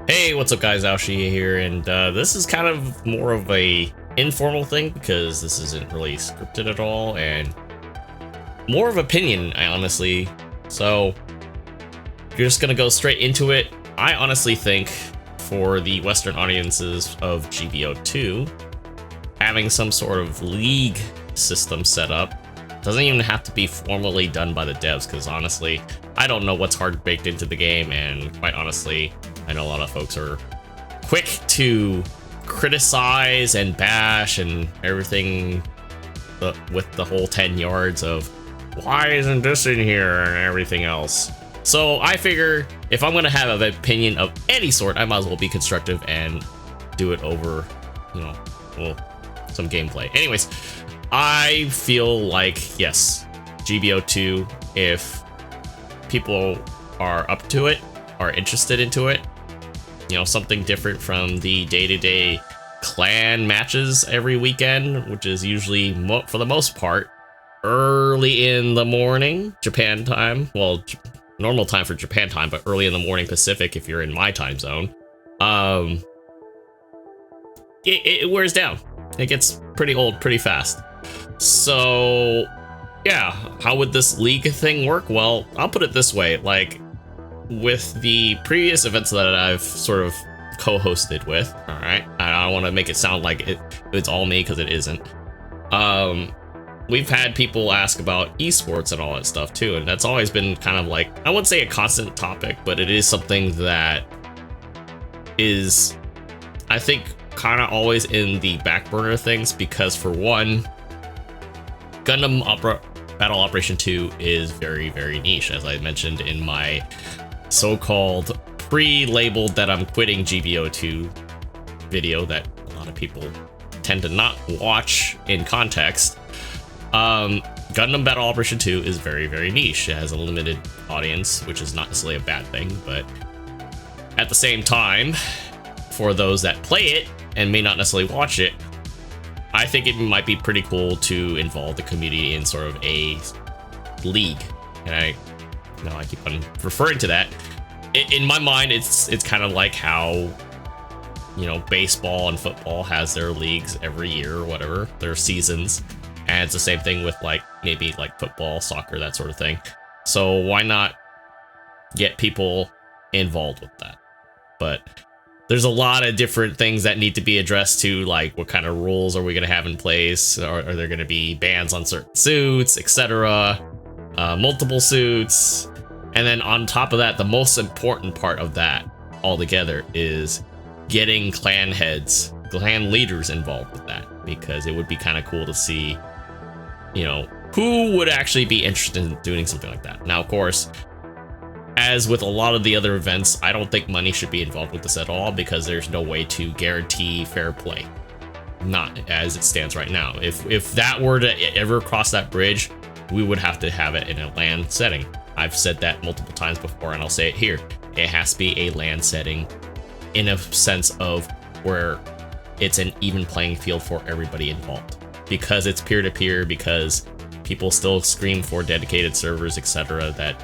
Hey, what's up guys, Aoshi here, and this is kind of more of a informal thing because this isn't really scripted at all, and more of opinion, honestly. So, you're just gonna go straight into it. I honestly think for the Western audiences of GBO2, having some sort of league system set up doesn't even have to be formally done by the devs, because honestly, I don't know what's hard baked into the game, and quite honestly, I know a lot of folks are quick to criticize and bash and everything with the whole 10 yards of why isn't this in here and everything else. So I figure if I'm gonna have an opinion of any sort, I might as well be constructive and do it over, well, some gameplay. Anyways, I feel like, yes, GBO2, if people are up to it, are interested into it, something different from the day-to-day clan matches every weekend, which is usually, for the most part, early in the morning, Japan time. Well, normal time for Japan time, but early in the morning Pacific if you're in my time zone. It wears down. It gets pretty old pretty fast. So, yeah, how would this league thing work? Well, I'll put it this way, like, with the previous events that I've sort of co-hosted with, all right, I don't want to make it sound like it's all me, because it isn't. We've had people ask about esports and all that stuff too, and that's always been kind of like, I wouldn't say a constant topic, but it is something that is, I think, kind of always in the back burner of things, because for one, Gundam Battle Operation 2 is very, very niche, as I mentioned in my so-called pre-labeled that I'm quitting GBO2 video that a lot of people tend to not watch in context. Gundam Battle Operation 2 is very, very niche. It has a limited audience, which is not necessarily a bad thing, but at the same time, for those that play it and may not necessarily watch it, I think it might be pretty cool to involve the community in sort of a league. And I keep on referring to that. In my mind, it's kind of like how, baseball and football has their leagues every year or whatever, their seasons. And it's the same thing with maybe football, soccer, that sort of thing. So why not get people involved with that? But there's a lot of different things that need to be addressed to, like what kind of rules are we going to have in place? Are there going to be bans on certain suits, etc.? Multiple suits. And then on top of that, the most important part of that altogether is getting clan heads, clan leaders involved with that, because it would be kind of cool to see, who would actually be interested in doing something like that. Now, of course, as with a lot of the other events, I don't think money should be involved with this at all, because there's no way to guarantee fair play. Not as it stands right now. If that were to ever cross that bridge, we would have to have it in a LAN setting. I've said that multiple times before, and I'll say it here. It has to be a LAN setting in a sense of where it's an even playing field for everybody involved. Because it's peer-to-peer, because people still scream for dedicated servers, etc., that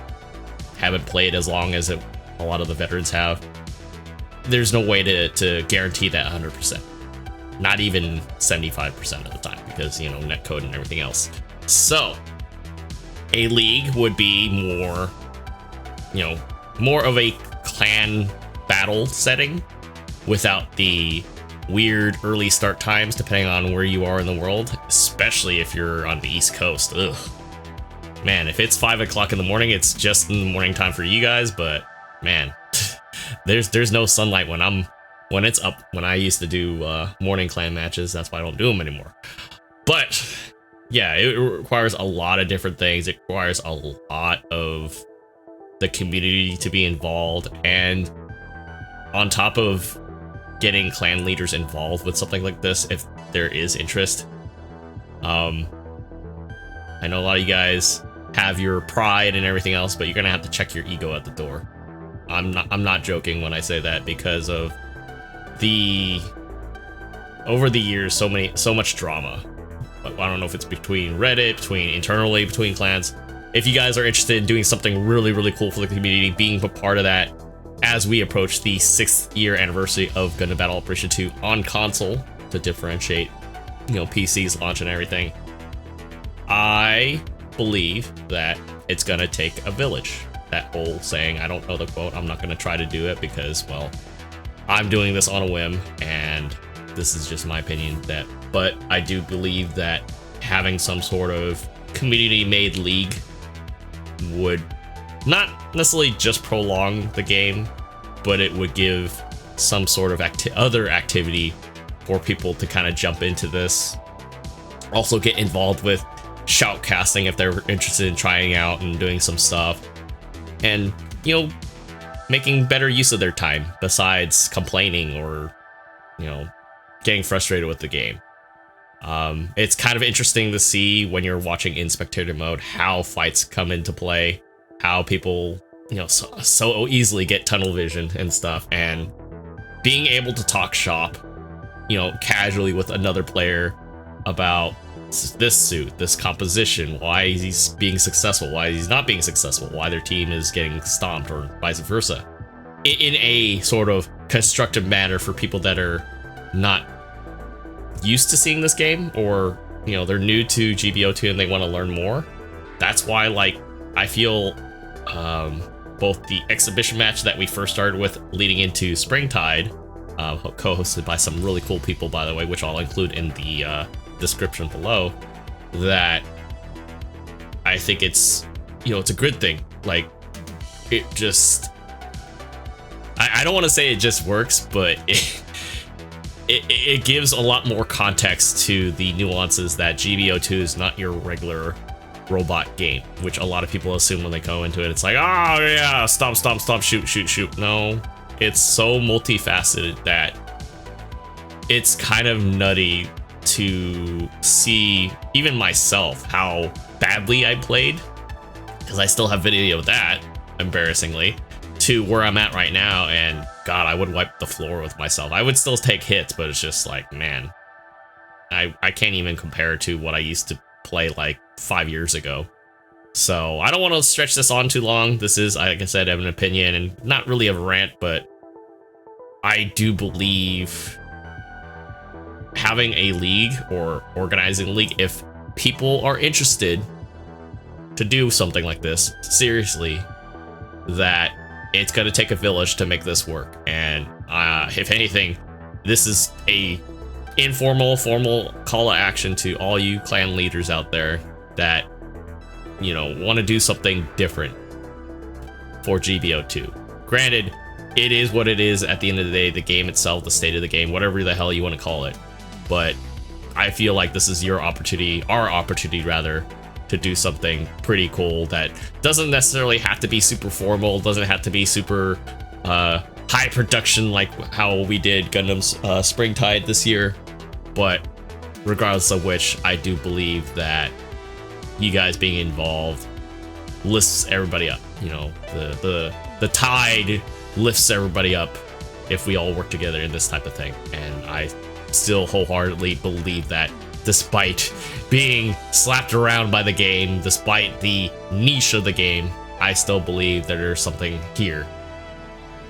haven't played as long as a lot of the veterans have. There's no way to guarantee that 100%. Not even 75% of the time, because, netcode and everything else. So, a league would be more of a clan battle setting without the weird early start times depending on where you are in the world, especially if you're on the East Coast. Ugh. Man, if it's 5 o'clock in the morning, it's just in the morning time for you guys, but man, there's no sunlight when it's up. When I used to do morning clan matches, that's why I don't do them anymore. But yeah, it requires a lot of different things. It requires a lot of the community to be involved, and on top of getting clan leaders involved with something like this, if there is interest, I know a lot of you guys have your pride and everything else, but you're gonna have to check your ego at the door. I'm not joking when I say that, because of over the years, so much drama. But I don't know if it's between Reddit, internally between clans. If you guys are interested in doing something really, really cool for the community, being a part of that as we approach the 6th year anniversary of Gundam Battle Operation 2 on console to differentiate, you know, PC's launch and everything, I believe that it's gonna take a village. That whole saying, I don't know the quote, I'm not gonna try to do it because, well, I'm doing this on a whim and this is just my opinion, but I do believe that having some sort of community-made league would not necessarily just prolong the game, but it would give some sort of other activity for people to kind of jump into this. Also get involved with shoutcasting if they're interested in trying out and doing some stuff. And, you know, making better use of their time besides complaining or, you know, getting frustrated with the game. It's kind of interesting to see when you're watching in spectator mode how fights come into play, how people, you know, so easily get tunnel vision and stuff, and being able to talk shop, you know, casually with another player about this suit, this composition, why he's being successful, why he's not being successful, why their team is getting stomped, or vice versa, in a sort of constructive manner for people that are not used to seeing this game, or, you know, they're new to GBO2 and they want to learn more. That's why, like, I feel both the exhibition match that we first started with leading into Springtide, co-hosted by some really cool people, by the way, which I'll include in the description below, that I think it's, you know, it's a good thing. Like, it just, I don't want to say it just works, but it gives a lot more context to the nuances that GBO2 is not your regular robot game, which a lot of people assume when they go into it. It's like, oh yeah, stop, shoot. No, it's so multifaceted that it's kind of nutty to see, even myself, how badly I played, because I still have video of that, embarrassingly, to where I'm at right now. And God, I would wipe the floor with myself. I would still take hits, but it's just like, man, I can't even compare to what I used to play like 5 years ago. So I don't want to stretch this on too long. This is, like I said, I have an opinion and not really a rant, but I do believe having a league or organizing a league, if people are interested to do something like this seriously, that it's going to take a village to make this work. And if anything, this is a informal, formal call to action to all you clan leaders out there that, you know, want to do something different for GBO2. Granted, it is what it is at the end of the day, the game itself, the state of the game, whatever the hell you want to call it. But I feel like this is your opportunity, our opportunity rather, to do something pretty cool that doesn't necessarily have to be super formal, doesn't have to be super high production like how we did Gundam's Springtide this year. But regardless of which, I do believe that you guys being involved lifts everybody up. You know, the tide lifts everybody up if we all work together in this type of thing. And I still wholeheartedly believe that, despite being slapped around by the game, despite the niche of the game, I still believe that there's something here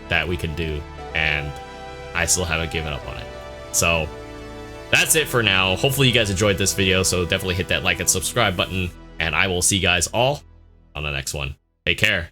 that we can do, and I still haven't given up on it. So that's it for now. Hopefully you guys enjoyed this video, so definitely hit that like and subscribe button, and I will see you guys all on the next one. Take care.